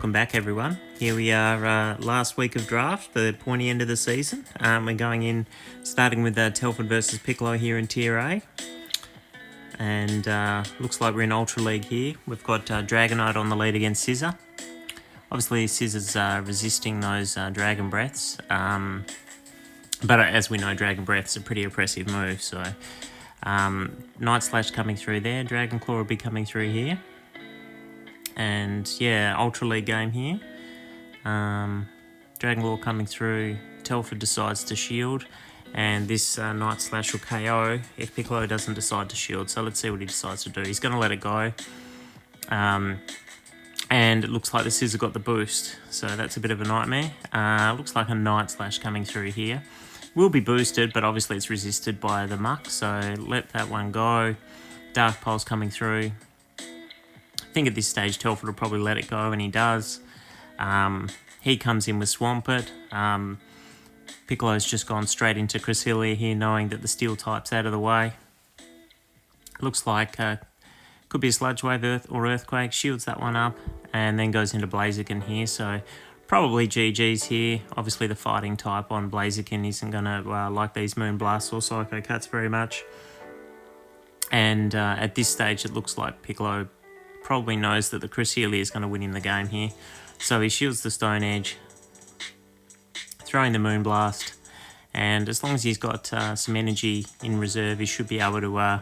welcome back everyone. Here we are, last week of draft, the pointy end of the season. We're going in, starting with Telford versus Piccolo here in Tier A. And looks like we're in Ultra League here. We've got Dragonite on the lead against Scizor. Obviously Scizor's resisting those Dragon Breaths. But as we know, Dragon Breath's a pretty oppressive move, so... Night Slash coming through there, Dragon Claw will be coming through here. And yeah, Ultra League game here. Dragon Claw coming through, Telford decides to shield, and this Night Slash will KO if Piccolo doesn't decide to shield. So let's see what he decides to do. He's going to let it go. And it looks like the Scizor got the boost, so that's a bit of a nightmare. Looks like a Night Slash coming through here. Will be boosted, but obviously it's resisted by the Muck, so let that one go. Dark Pulse coming through. I think at this stage Telford will probably let it go, and he does. He comes in with Swampert. Piccolo's just gone straight into Cresselia here, knowing that the Steel type's out of the way. Looks like could be a Sludge Wave or Earthquake. Shields that one up, and then goes into Blaziken here, so probably GG's here. Obviously the fighting type on Blaziken isn't going to like these Moonblasts or Psycho Cuts very much. And at this stage it looks like Piccolo probably knows that the Cresselia is going to win in the game here. So he shields the Stone Edge, throwing the Moonblast, and as long as he's got some energy in reserve, he should be able to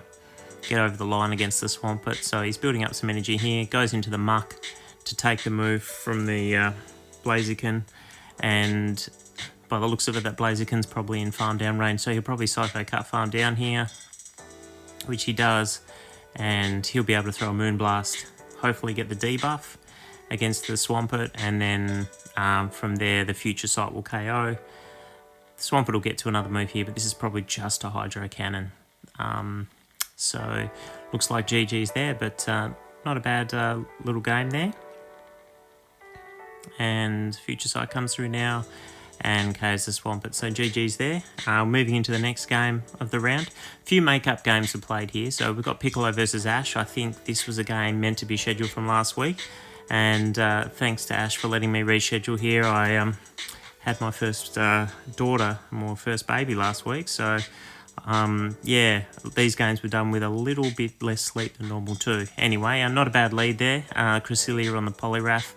get over the line against the Swampert. So he's building up some energy here, goes into the Muck to take the move from the Blaziken, and by the looks of it, that Blaziken's probably in farm down range, so he'll probably Psycho Cut farm down here, which he does, and he'll be able to throw a Moonblast, hopefully get the debuff against the Swampert, and then from there the Future Sight will KO. The Swampert will get to another move here, but this is probably just a Hydro Cannon. So looks like GG's there, but not a bad little game there. And Future Sight comes through now and KOs the Swampert, so GG's there. Moving into the next game of the round. A few make-up games are played here. So we've got Piccolo versus Ash. I think this was a game meant to be scheduled from last week, and thanks to Ash for letting me reschedule here. I had my first daughter, my first baby last week, so yeah, these games were done with a little bit less sleep than normal too. Anyway, not a bad lead there. Cresselia on the Poliwrath.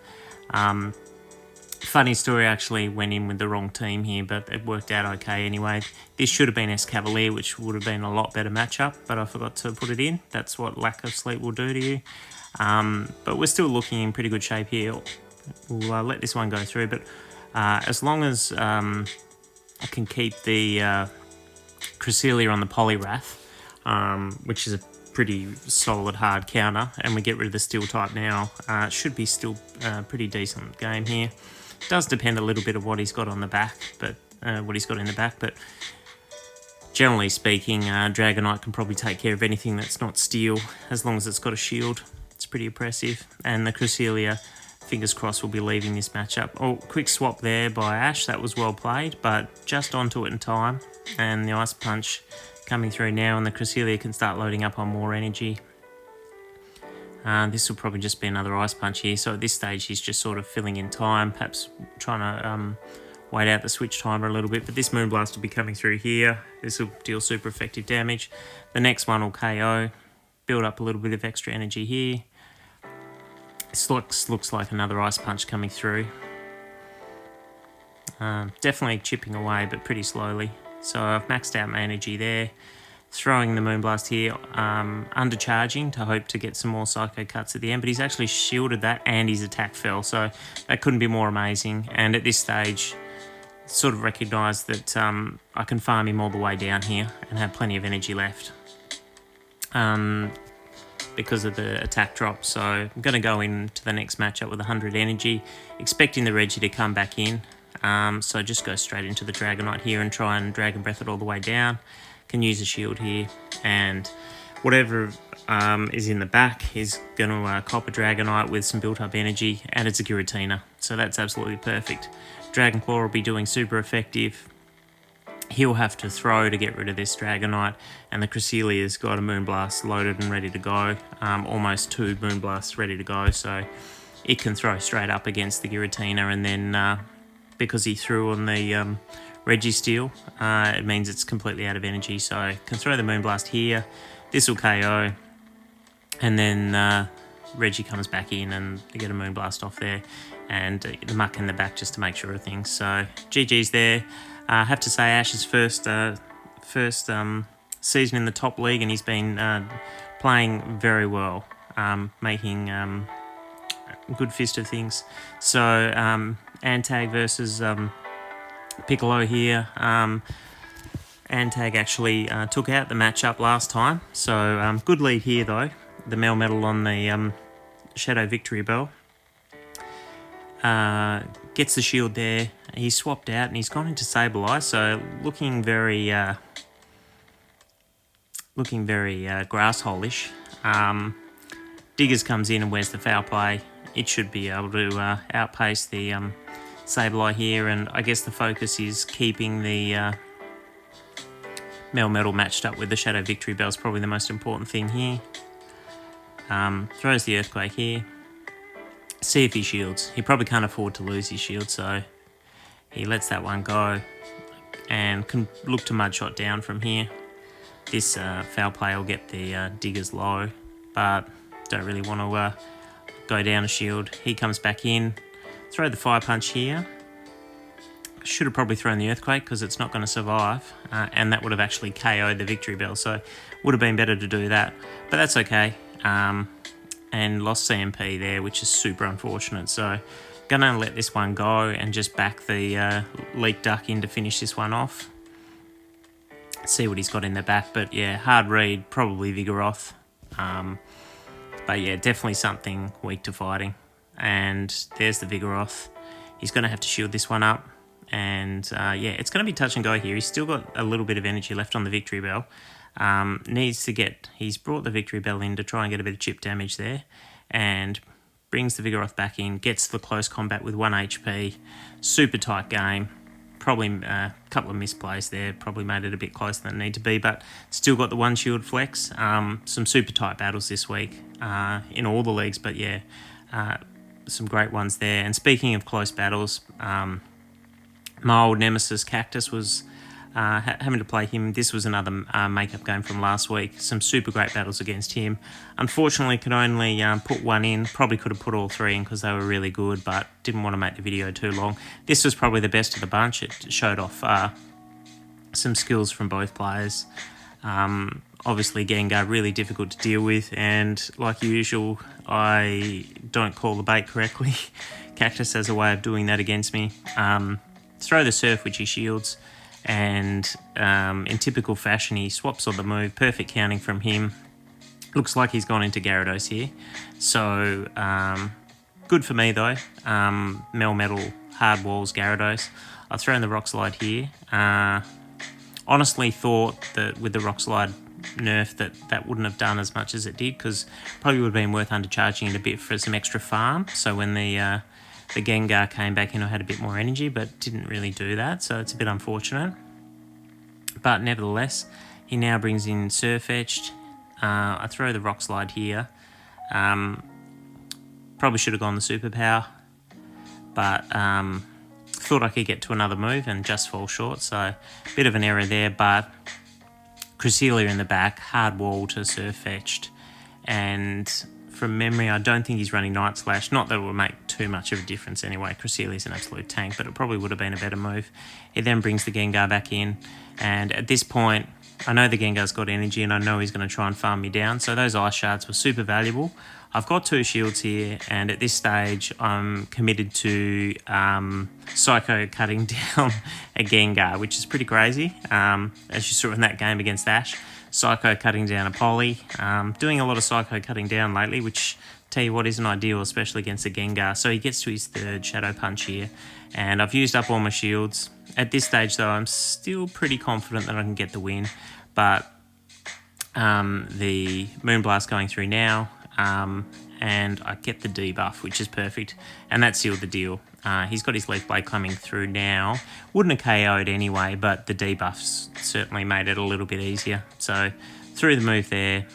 Funny story, actually went in with the wrong team here, but it worked out okay anyway. This should have been Escavalier, which would have been a lot better matchup, but I forgot to put it in. That's what lack of sleep will do to you. But we're still looking in pretty good shape here. We'll let this one go through, but as long as I can keep the Cresselia on the Poliwrath, which is a pretty solid hard counter, and we get rid of the Steel type now, it should be still a pretty decent game here. Does depend a little bit of what he's got on the back, but what he's got in the back, but generally speaking, Dragonite can probably take care of anything that's not Steel, as long as it's got a shield. It's pretty oppressive, and the Cresselia, fingers crossed, will be leaving this matchup. Oh, quick swap there by Ash, that was well played, but just onto it in time, and the Ice Punch coming through now, and the Cresselia can start loading up on more energy. This will probably just be another Ice Punch here, so at this stage he's just sort of filling in time, perhaps trying to wait out the switch timer a little bit, but this Moonblast will be coming through here. This will deal super effective damage. The next one will KO, build up a little bit of extra energy here. This looks like another Ice Punch coming through. Definitely chipping away, but pretty slowly. So I've maxed out my energy there. Throwing the Moonblast here, undercharging to hope to get some more Psycho Cuts at the end, but he's actually shielded that and his attack fell, so that couldn't be more amazing. And at this stage, sort of recognised that I can farm him all the way down here and have plenty of energy left because of the attack drop. So I'm going to go into the next matchup with 100 energy, expecting the Reggie to come back in. So just go straight into the Dragonite here and try and Dragon Breath it all the way down. Can use a shield here, and whatever is in the back is going to cop a Dragonite with some built up energy, and it's a Giratina, so that's absolutely perfect. Dragon Claw will be doing super effective. He'll have to throw to get rid of this Dragonite, and the Cresselia's got a Moonblast loaded and ready to go, almost 2 Moonblasts ready to go, so it can throw straight up against the Giratina, and then because he threw on the Registeel, it means it's completely out of energy, so can throw the Moonblast here. This will KO, and then Reggie comes back in and you get a Moonblast off there, and the Muck in the back just to make sure of things. So GG's there. I have to say Ash's first season in the top league, and he's been playing very well, making a good fist of things. So Antag versus Piccolo here. Antag actually took out the matchup last time, so good lead here though. The Melmetal on the Shadow Victory Bell. Gets the shield there. He's swapped out and he's gone into Sableye, so looking very Grasshole-ish. Diggers comes in and wears the foul play. It should be able to outpace the Sableye here, and I guess the focus is keeping the Melmetal matched up with the Shadow Victory Bell is probably the most important thing here. Throws the Earthquake here. See if he shields. He probably can't afford to lose his shield, so he lets that one go and can look to Mudshot down from here. This foul play will get the Diggers low, but don't really want to go down a shield. He comes back in. Throw the Fire Punch here. Should have probably thrown the Earthquake because it's not going to survive, and that would have actually KO'd the Victory Bell, so would have been better to do that, but that's okay. And lost CMP there, which is super unfortunate, so gonna let this one go and just back the Leak Duck in to finish this one off. See what he's got in the back, but yeah, hard read, probably Vigoroth. But yeah, definitely something weak to fighting. And there's the Vigoroth. He's going to have to shield this one up. And yeah, it's going to be touch and go here. He's still got a little bit of energy left on the Victory Bell. He's brought the Victory Bell in to try and get a bit of chip damage there. And brings the Vigoroth back in, gets the close combat with 1 HP. Super tight game. Probably a couple of misplays there. Probably made it a bit closer than it needed to be. But still got the 1 shield flex. Some super tight battles this week in all the leagues. But yeah, some great ones there. And speaking of close battles, my old nemesis Cactus was having to play him. This was another makeup game from last week. Some super great battles against him. Unfortunately, could only put 1 in. Probably could have put all 3 in because they were really good, but didn't want to make the video too long. This was probably the best of the bunch. It showed off some skills from both players. Obviously, Gengar really difficult to deal with, and like usual, I don't call the bait correctly. Cactus has a way of doing that against me. Throw the Surf, which he shields, and in typical fashion, he swaps on the move. Perfect counting from him. Looks like he's gone into Gyarados here. So, good for me though. Melmetal, Hard Walls, Gyarados. I've thrown the Rock Slide here. Honestly thought that with the Rock Slide nerf that wouldn't have done as much as it did, because probably would have been worth undercharging it a bit for some extra farm. So when the Gengar came back in, I had a bit more energy, but didn't really do that. So it's a bit unfortunate. But nevertheless, he now brings in Surfetched. I throw the Rock Slide here. Probably should have gone the Superpower, but thought I could get to another move and just fall short. So a bit of an error there, but Cresselia in the back, Hard Wall to Surfetched, and from memory, I don't think he's running Night Slash. Not that it will make too much of a difference anyway. Cresselia's an absolute tank, but it probably would have been a better move. It then brings the Gengar back in, and at this point, I know the Gengar's got energy, and I know he's going to try and farm me down, so those Ice Shards were super valuable. I've got 2 shields here, and at this stage, I'm committed to Psycho cutting down a Gengar, which is pretty crazy, as you saw in that game against Ash. Psycho cutting down a Poly. Doing a lot of Psycho cutting down lately, which, tell you what, isn't ideal, especially against a Gengar. So he gets to his 3rd Shadow Punch here, and I've used up all my shields. At this stage, though, I'm still pretty confident that I can get the win, but the Moonblast going through now, and I get the debuff, which is perfect, and that sealed the deal. He's got his Leaf Blade coming through now. Wouldn't have KO'd anyway, but the debuffs certainly made it a little bit easier. So through the move there,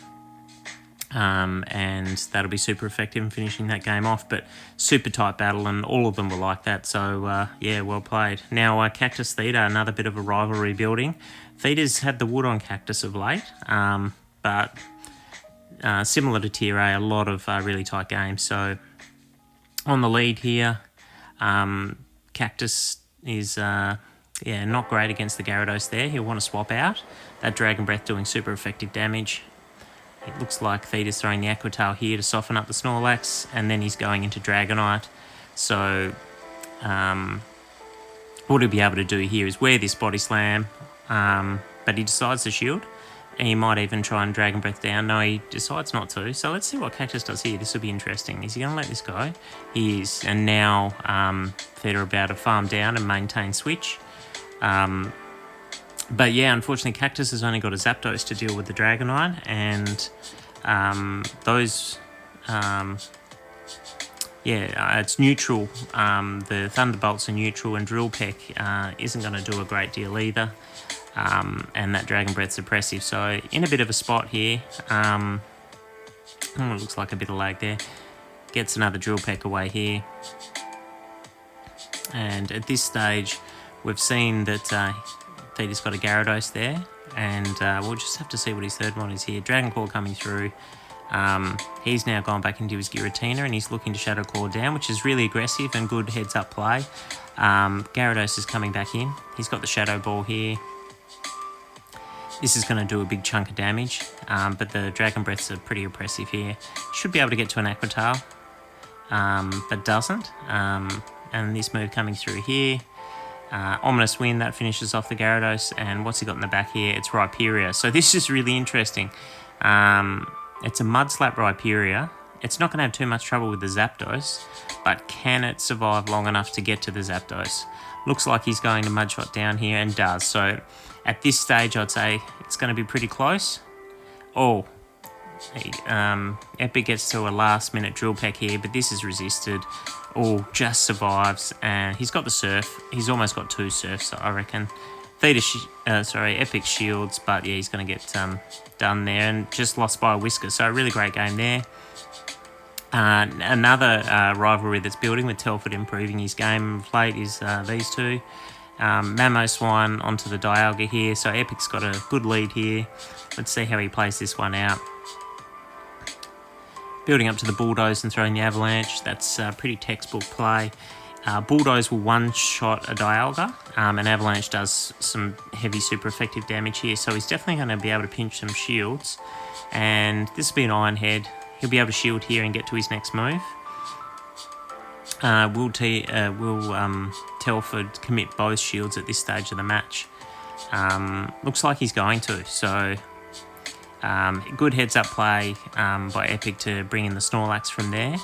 and that'll be super effective in finishing that game off. But super tight battle, and all of them were like that. So yeah, well played. Now Cactus Theta, another bit of a rivalry building. Theta's had the wood on Cactus of late, but similar to Tier A, a lot of really tight games. So on the lead here, Cactus is not great against the Gyarados there. He'll want to swap out. That Dragon Breath doing super effective damage. It looks like Theta's throwing the Aqua Tail here to soften up the Snorlax, and then he's going into Dragonite. So what he'll be able to do here is wear this Body Slam, but he decides to shield. And he might even try and Dragon Breath down. No, he decides not to. So let's see what Cactus does here. This will be interesting. Is he going to let this go? He is. And now Theta are about to farm down and maintain switch. But yeah, unfortunately, Cactus has only got a Zapdos to deal with the Dragonite. And it's neutral. The Thunderbolts are neutral, and Drill Peck isn't going to do a great deal either. And that Dragon Breath's suppressive. So in a bit of a spot here. It looks like a bit of lag there. Gets another Drill Peck away here. And at this stage, we've seen that Theta's got a Gyarados there. And we'll just have to see what his third one is here. Dragon Claw coming through. He's now gone back into his Giratina, and he's looking to Shadow Claw down, which is really aggressive and good heads-up play. Gyarados is coming back in. He's got the Shadow Ball here. This is going to do a big chunk of damage, but the Dragon Breaths are pretty oppressive here. Should be able to get to an Aqua Tail, but doesn't. And this move coming through here. Ominous Wind, that finishes off the Gyarados, and what's he got in the back here? It's Rhyperior. So this is really interesting. It's a Mud Slap Rhyperior. It's not going to have too much trouble with the Zapdos, but can it survive long enough to get to the Zapdos? Looks like he's going to Mudshot down here, and does. So at this stage, I'd say it's going to be pretty close. Oh, Epic gets to a last-minute Drill Peck here, but this is resisted. Oh, just survives, and he's got the Surf. He's almost got two Surfs, I reckon. Epic shields, but yeah, he's going to get done there, and just lost by a whisker. So a really great game there. Another rivalry that's building with Telford improving his game of late is these two. Mamoswine onto the Dialga here, so Epic's got a good lead here. Let's see how he plays this one out. Building up to the Bulldoze and throwing the Avalanche, that's pretty textbook play. Bulldoze will one-shot a Dialga, and Avalanche does some heavy super effective damage here, so he's definitely going to be able to pinch some shields. And this will be an Iron Head. He'll be able to shield here and get to his next move. Will Telford commit both shields at this stage of the match? Looks like he's going to. So good heads-up play by Epic to bring in the Snorlax from there.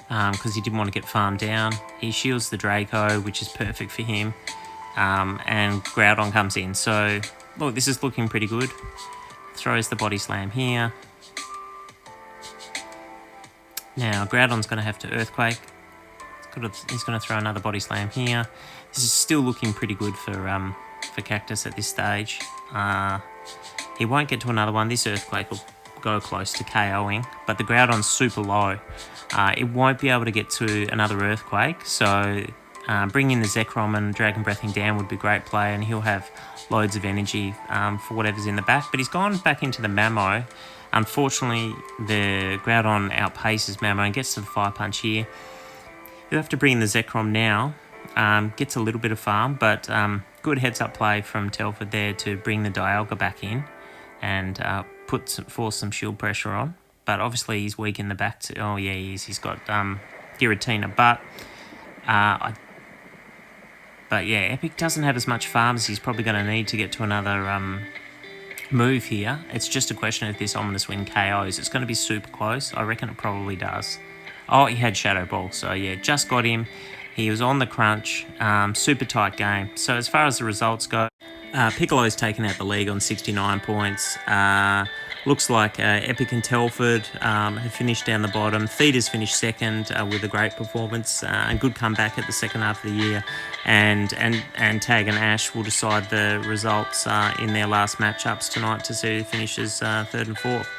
Because he didn't want to get farmed down. He shields the Draco, which is perfect for him. And Groudon comes in. So, look, this is looking pretty good. Throws the Body Slam here. Now, Groudon's going to have to Earthquake. He's going to throw another Body Slam here. This is still looking pretty good for Cactus at this stage. He won't get to another one. This Earthquake will go close to KOing, but the Groudon's super low. It won't be able to get to another Earthquake, so bringing the Zekrom and Dragon Breathing down would be a great play, and he'll have loads of energy for whatever's in the back. But he's gone back into the Mamo. Unfortunately, the Groudon outpaces Mamo and gets to the Fire Punch here. You'll have to bring in the Zekrom now. Gets a little bit of farm, but good heads-up play from Telford there to bring the Dialga back in and force some shield pressure on. But obviously he's weak in the back. Oh yeah, he is. He's got Giratina, but yeah, Epic doesn't have as much farm as he's probably going to need to get to another move here. It's just a question if this Ominous Wind KOs. It's going to be super close. I reckon it probably does. Oh, he had Shadow Ball, so yeah, just got him. He was on the crunch. Super tight game. So as far as the results go, Piccolo's taken out the league on 69 points. Looks like Epic and Telford have finished down the bottom. Theatre's finished second with a great performance and good comeback at the second half of the year. And Tag and Ash will decide the results in their last matchups tonight to see who finishes third and fourth.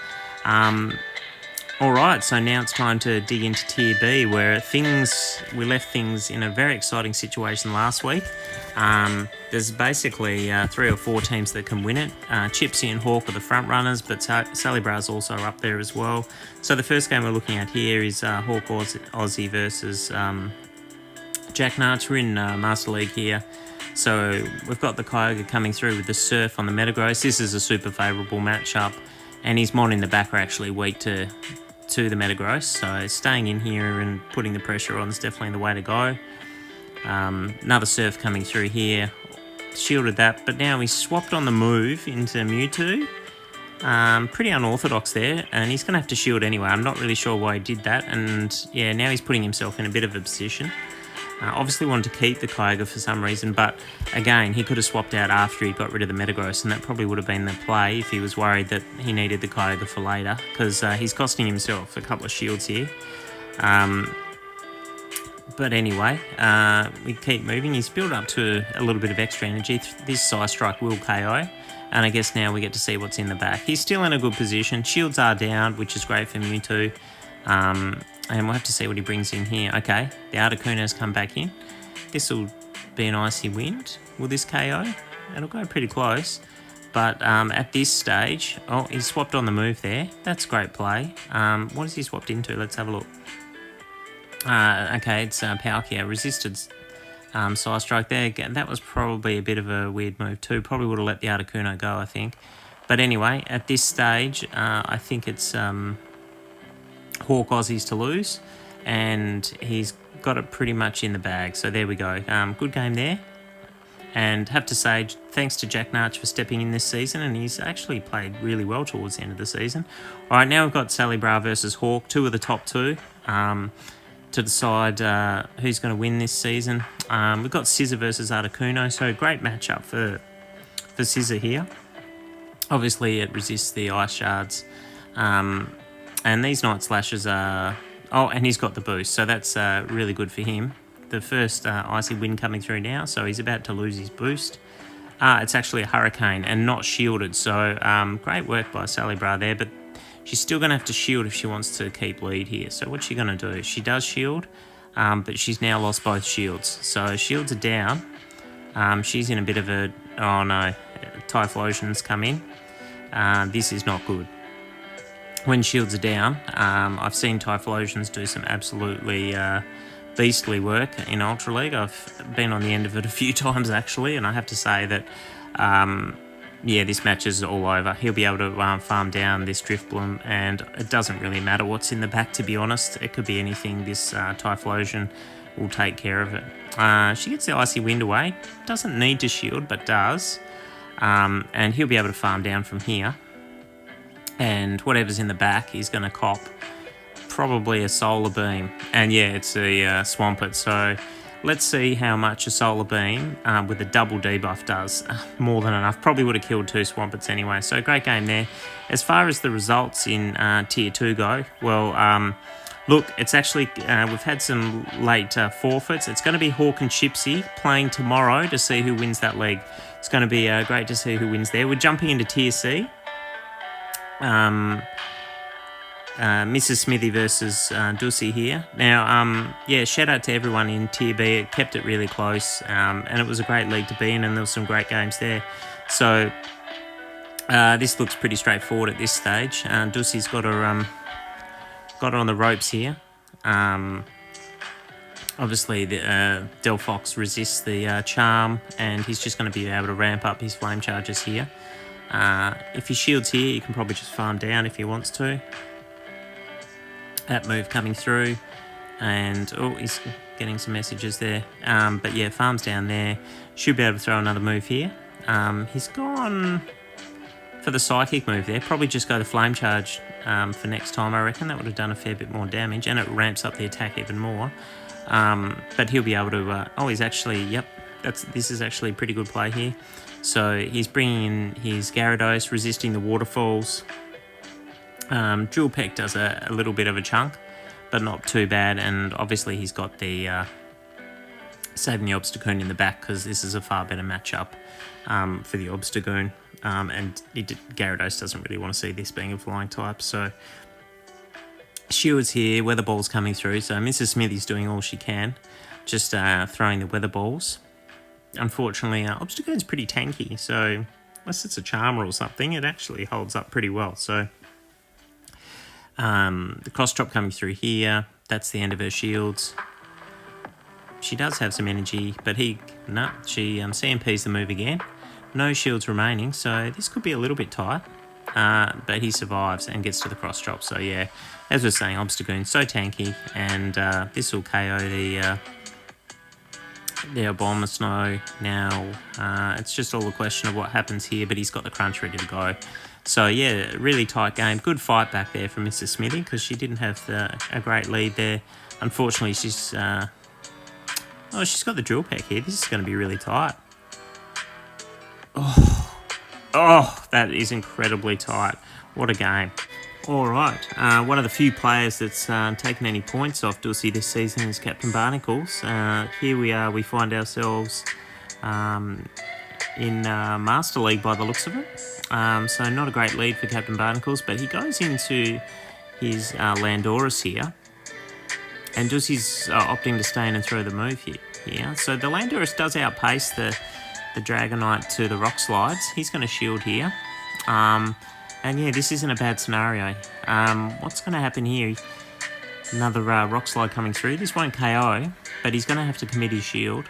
All right, so now it's time to dig into Tier B, where we left things in a very exciting situation last week. There's basically 3 or 4 teams that can win it. Chipsy and Hawk are the front runners, but Sally Bra's also up there as well. So the first game we're looking at here is Hawk Aussie versus Jack Narch. We're in Master League here. So we've got the Kyogre coming through with the Surf on the Metagross. This is a super favourable matchup, and his Mon in the back are actually weak to the Metagross, so staying in here and putting the pressure on is definitely the way to go. Another Surf coming through here, shielded that, but now he's swapped on the move into Mewtwo. Pretty unorthodox there, and he's going to have to shield anyway. I'm not really sure why he did that, and yeah, now he's putting himself in a bit of a position. Obviously wanted to keep the Kyogre for some reason, but again, he could have swapped out after he got rid of the Metagross, and that probably would have been the play if he was worried that he needed the Kyogre for later, because he's costing himself a couple of shields here. But anyway, we keep moving. He's built up to a little bit of extra energy. This Psy Strike will KO, and I guess now we get to see what's in the back. He's still in a good position. Shields are down, which is great for Mewtwo. And we'll have to see what he brings in here. Okay, the Articuno's come back in. This will be an Icy Wind. Will this KO? It'll go pretty close. But at this stage... Oh, he's swapped on the move there. That's great play. What has he swapped into? Let's have a look. Okay, it's Palkia. Resisted Psy Strike there. That was probably a bit of a weird move too. Probably would have let the Articuno go, I think. But anyway, at this stage, I think it's... Hawk Aussies to lose, and he's got it pretty much in the bag. So there we go. Good game there, and have to say thanks to Jack Narch for stepping in this season, and he's actually played really well towards the end of the season. All right, now we've got Sally Bra versus Hawk, 2 of the top 2 to decide who's going to win this season. We've got Scizor versus Articuno, so great matchup for Scizor here. Obviously it resists the Ice Shards. And these Night Slashes are... Oh, and he's got the boost, so that's really good for him. The first Icy Wind coming through now, so he's about to lose his boost. It's actually a Hurricane and not shielded, so great work by Sally Bra there, but she's still going to have to shield if she wants to keep lead here. So what's she going to do? She does shield, but she's now lost both shields. So shields are down. She's in a bit of a... Oh no, Typhlosion's come in. This is not good. When shields are down, I've seen Typhlosions do some absolutely beastly work in Ultra League. I've been on the end of it a few times actually, and I have to say that, yeah, this match is all over. He'll be able to farm down this Drifbloom, and it doesn't really matter what's in the back, to be honest. It could be anything. This Typhlosion will take care of it. She gets the Icy Wind away. Doesn't need to shield, but does. And he'll be able to farm down from here. And whatever's in the back, he's going to cop probably a Solar Beam. And yeah, it's a Swampert. So let's see how much a Solar Beam with a double debuff does. More than enough. Probably would have killed 2 Swamperts anyway. So great game there. As far as the results in Tier 2 go, well, look, it's actually, we've had some late forfeits. It's going to be Hawk and Chipsy playing tomorrow to see who wins that league. It's going to be great to see who wins there. We're jumping into Tier C. Mrs. Smithy versus Dusty here. Now, yeah, shout out to everyone in Tier B. It kept it really close, and it was a great league to be in, and there were some great games there. So this looks pretty straightforward at this stage. Dusty's got her on the ropes here. Obviously, the Delphox resists the charm, and he's just going to be able to ramp up his flame charges here. If he shields here, you can probably just farm down if he wants to. That move coming through, and oh, he's getting some messages there. But yeah, farms down there. Should be able to throw another move here. He's gone for the Psychic move there. Probably just go the Flame Charge for next time, I reckon. That would have done a fair bit more damage, and it ramps up the attack even more. But he'll be able to... oh, he's actually... Yep, this is actually a pretty good play here. So he's bringing in his Gyarados, resisting the waterfalls. Jewel Peck does a little bit of a chunk, but not too bad. And obviously he's got the saving the Obstagoon in the back, because this is a far better matchup for the Obstagoon. And Gyarados doesn't really want to see this being a flying type. So Shield's here, Weather Ball's coming through. So Mrs. Smithy's doing all she can, just throwing the Weather Balls. Unfortunately, Obstagoon's pretty tanky, so unless it's a Charmer or something, it actually holds up pretty well. So the Cross Chop coming through here, that's the end of her shields. She does have some energy, but she CMP's the move again. No shields remaining, so this could be a little bit tight. But he survives and gets to the Cross Chop. So yeah, as we're saying, Obstagoon's so tanky, and this will KO the Abomasnow. Now it's just all a question of what happens here, but he's got the Crunch ready to go. So yeah, really tight game. Good fight back there from Mrs. Smithy, because she didn't have a great lead there. Unfortunately, she's got the Jewel Peck here. This is going to be really tight. Oh, that is incredibly tight. What a game. All right, one of the few players that's taken any points off Dulcie this season is Captain Barnacles. Here we are, we find ourselves in Master League by the looks of it. So not a great lead for Captain Barnacles, but he goes into his Landorus here. And Dulcie's opting to stay in and throw the move here. So the Landorus does outpace the Dragonite to the Rock Slides. He's going to shield here. And yeah, this isn't a bad scenario. What's going to happen here? Another Rock Slide coming through. This won't KO, but he's going to have to commit his shield.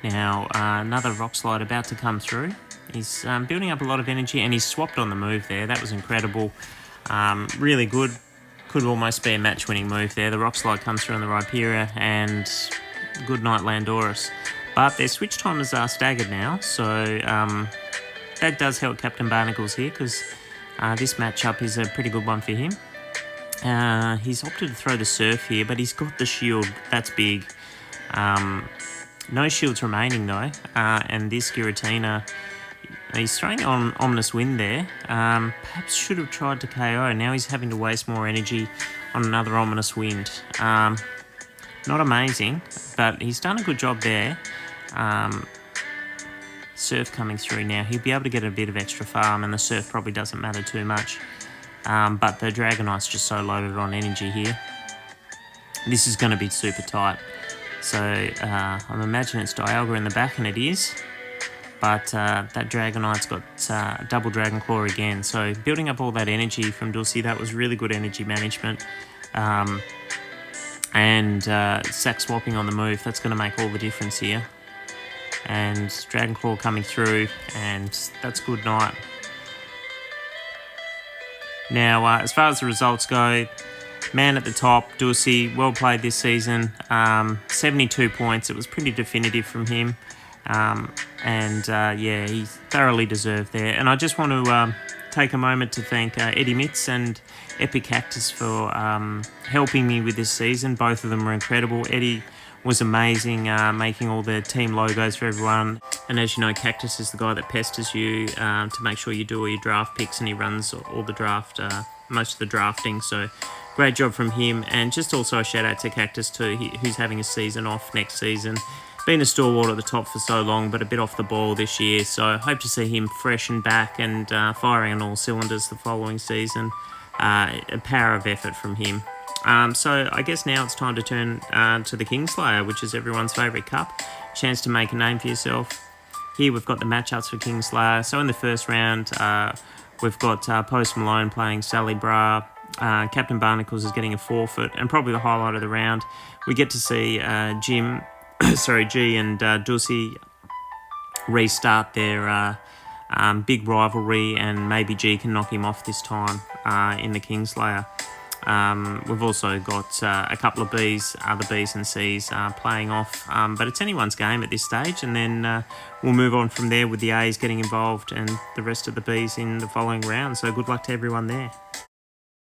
Now, another Rock Slide about to come through. He's building up a lot of energy, and he's swapped on the move there. That was incredible. Really good. Could almost be a match-winning move there. The Rock Slide comes through on the Rhyperior, and good night, Landorus. But their switch timers are staggered now, so that does help Captain Barnacles here, because this matchup is a pretty good one for him. He's opted to throw the Surf here, but he's got the shield. That's big. No shields remaining though, and this Giratina, he's throwing on Ominous Wind there. Perhaps should have tried to KO. Now he's having to waste more energy on another Ominous Wind. Not amazing, but he's done a good job there. Surf coming through now. He'll be able to get a bit of extra farm, and the Surf probably doesn't matter too much. But the Dragonite's just so loaded on energy here. This is going to be super tight. So I'm imagining it's Dialga in the back, and it is. But that Dragonite's got double Dragon Claw again. So building up all that energy from Dulcie, that was really good energy management. And sack swapping on the move, that's going to make all the difference here. And Dragon Claw coming through, and that's good night. Now, as far as the results go, man at the top, Dulcie, well played this season. 72 points, it was pretty definitive from him. Yeah, he thoroughly deserved there. And I just want to take a moment to thank Eddie Mitz and Epic Cactus for helping me with this season. Both of them were incredible. Eddie was amazing, making all the team logos for everyone. And as you know, Cactus is the guy that pesters you to make sure you do all your draft picks, and he runs all the draft, most of the drafting. So great job from him. And just also a shout out to Cactus too, who's having a season off next season. Been a stalwart at the top for so long, but a bit off the ball this year. So I hope to see him fresh and back and firing on all cylinders the following season. A power of effort from him. So I guess now it's time to turn to the Kingslayer, which is everyone's favourite cup. Chance to make a name for yourself. Here we've got the matchups for Kingslayer. So in the first round, we've got Post Malone playing Sally Bra. Captain Barnacles is getting a forfeit, and probably the highlight of the round, we get to see G and Dulcie restart their big rivalry, and maybe G can knock him off this time in the Kingslayer. We've also got a couple of Bs, other Bs and Cs playing off, but it's anyone's game at this stage, and then we'll move on from there with the As getting involved and the rest of the Bs in the following round. So good luck to everyone there.